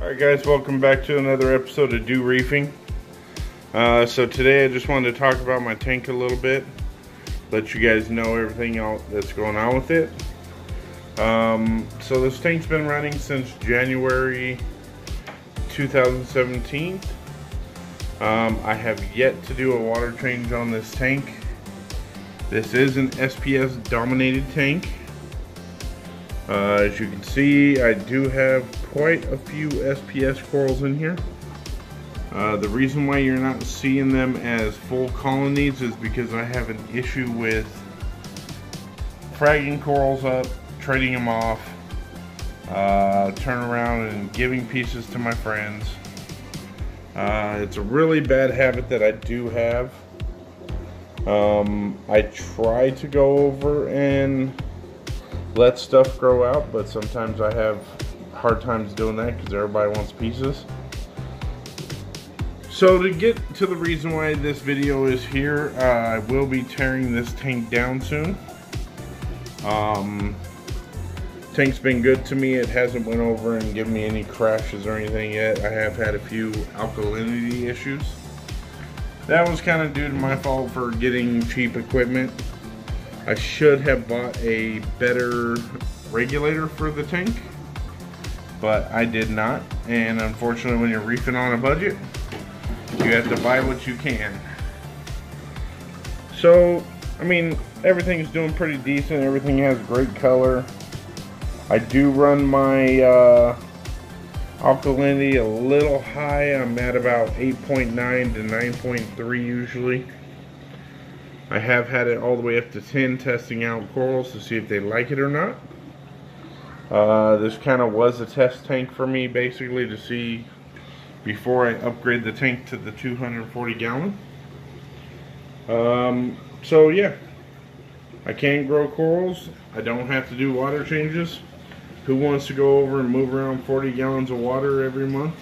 Alright guys, welcome back to another episode of Do Reefing. So today I just wanted to talk about my tank a little bit, let you guys know everything that's going on with it. So this tank's been running since January 2017. I have yet to do a water change on this tank. This is an SPS dominated tank. As you can see, I do have quite a few SPS corals in here. The reason why you're not seeing them as full colonies is because I have an issue with fragging corals up, trading them off, turn around and giving pieces to my friends. It's a really bad habit that I do have. I try to go over and let stuff grow out, but sometimes I have hard times doing that because everybody wants pieces. So to get to the reason why this video is here, I will be tearing this tank down soon. Tank's been good to me. It hasn't went over and given me any crashes or anything yet. I have had a few alkalinity issues. That was kind of due to my fault for getting cheap equipment. I should have bought a better regulator for the tank, but I did not. And unfortunately, when you're reefing on a budget, you have to buy what you can. So, I mean, everything's doing pretty decent. Everything has great color. I do run my alkalinity a little high. I'm at about 8.9 to 9.3 usually. I have had it all the way up to 10 testing out corals to see if they like it or not. This kind of was a test tank for me basically to see before I upgrade the tank to the 240 gallon. So yeah, I can grow corals. I don't have to do water changes. Who wants to go over and move around 40 gallons of water every month?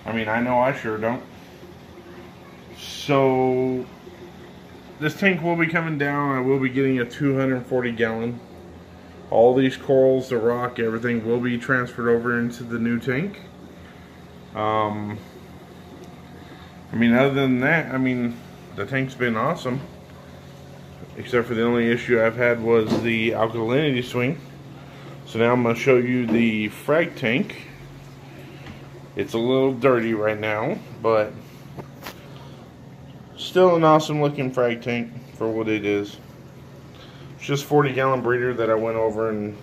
I mean, I know I sure don't. So this tank will be coming down. I will be getting a 240 gallon. All these corals, the rock, everything will be transferred over into the new tank. I mean, other than that, I mean, the tank's been awesome. Except for the only issue I've had was the alkalinity swing. So now I'm going to show you the frag tank. It's a little dirty right now, but still an awesome looking frag tank for what it is. It's just 40 gallon breeder that I went over and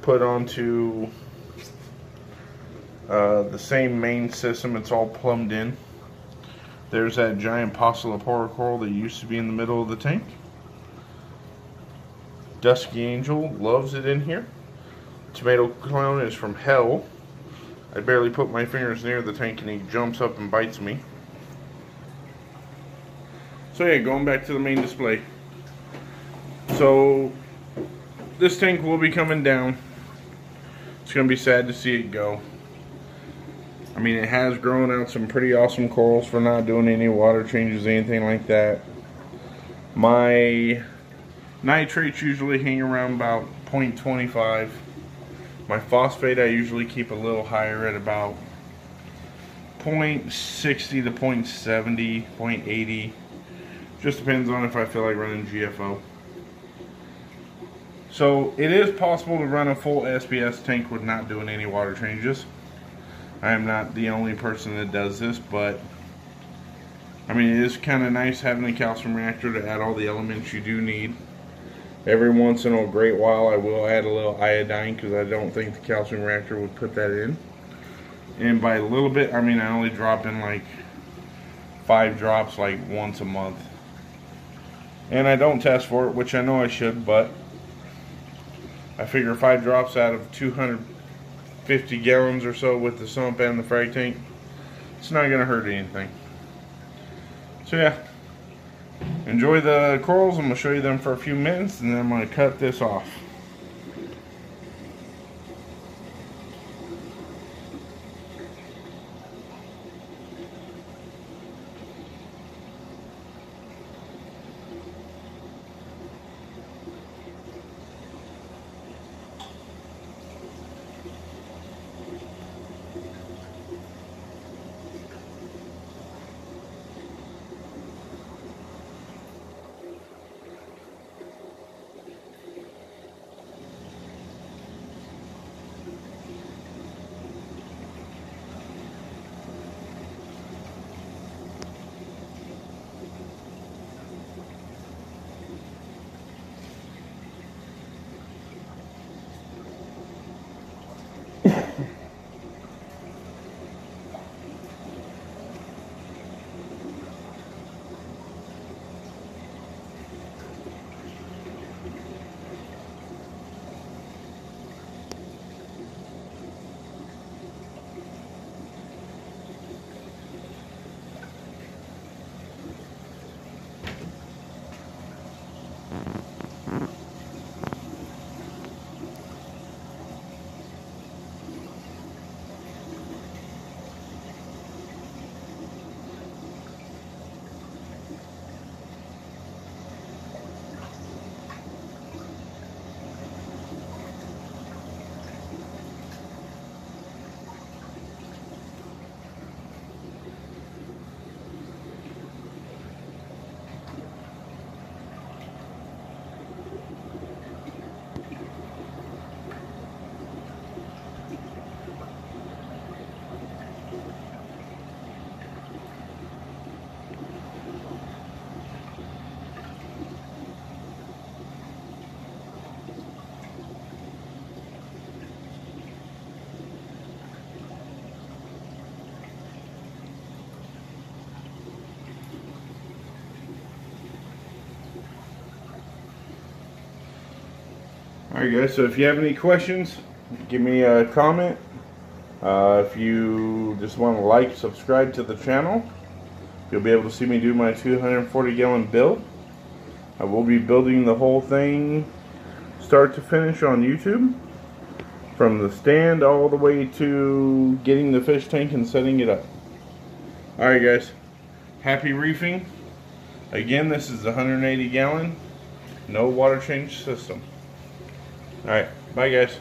put onto the same main system. It's all plumbed in. There's that giant Polypora coral that used to be in the middle of the tank. Dusky Angel loves it in here. Tomato Clown is from hell. I barely put my fingers near the tank and he jumps up and bites me. So yeah, going back to the main display. So this tank will be coming down. It's going to be sad to see it go. I mean, it has grown out some pretty awesome corals for not doing any water changes, anything like that. My nitrates usually hang around about 0.25. My phosphate I usually keep a little higher at about 0.60 to 0.70, 0.80. Just depends on if I feel like running GFO. So it is possible to run a full SPS tank with not doing any water changes. I am not the only person that does this, but I mean, it is kind of nice having a calcium reactor to add all the elements you do need. Every once in a great while I will add a little iodine because I don't think the calcium reactor would put that in. And by a little bit, I mean I only drop in like 5 drops like once a month. And I don't test for it, which I know I should, but I figure 5 drops out of 250 gallons or so with the sump and the frag tank, it's not going to hurt anything. So yeah, enjoy the corals. I'm going to show you them for a few minutes and then I'm going to cut this off. Alright guys, so if you have any questions, give me a comment. If you just want to like, subscribe to the channel, you'll be able to see me do my 240 gallon build. I will be building the whole thing start to finish on YouTube, from the stand all the way to getting the fish tank and setting it up. Alright guys, happy reefing. Again, this is a 180 gallon, no water change system. Alright, bye guys.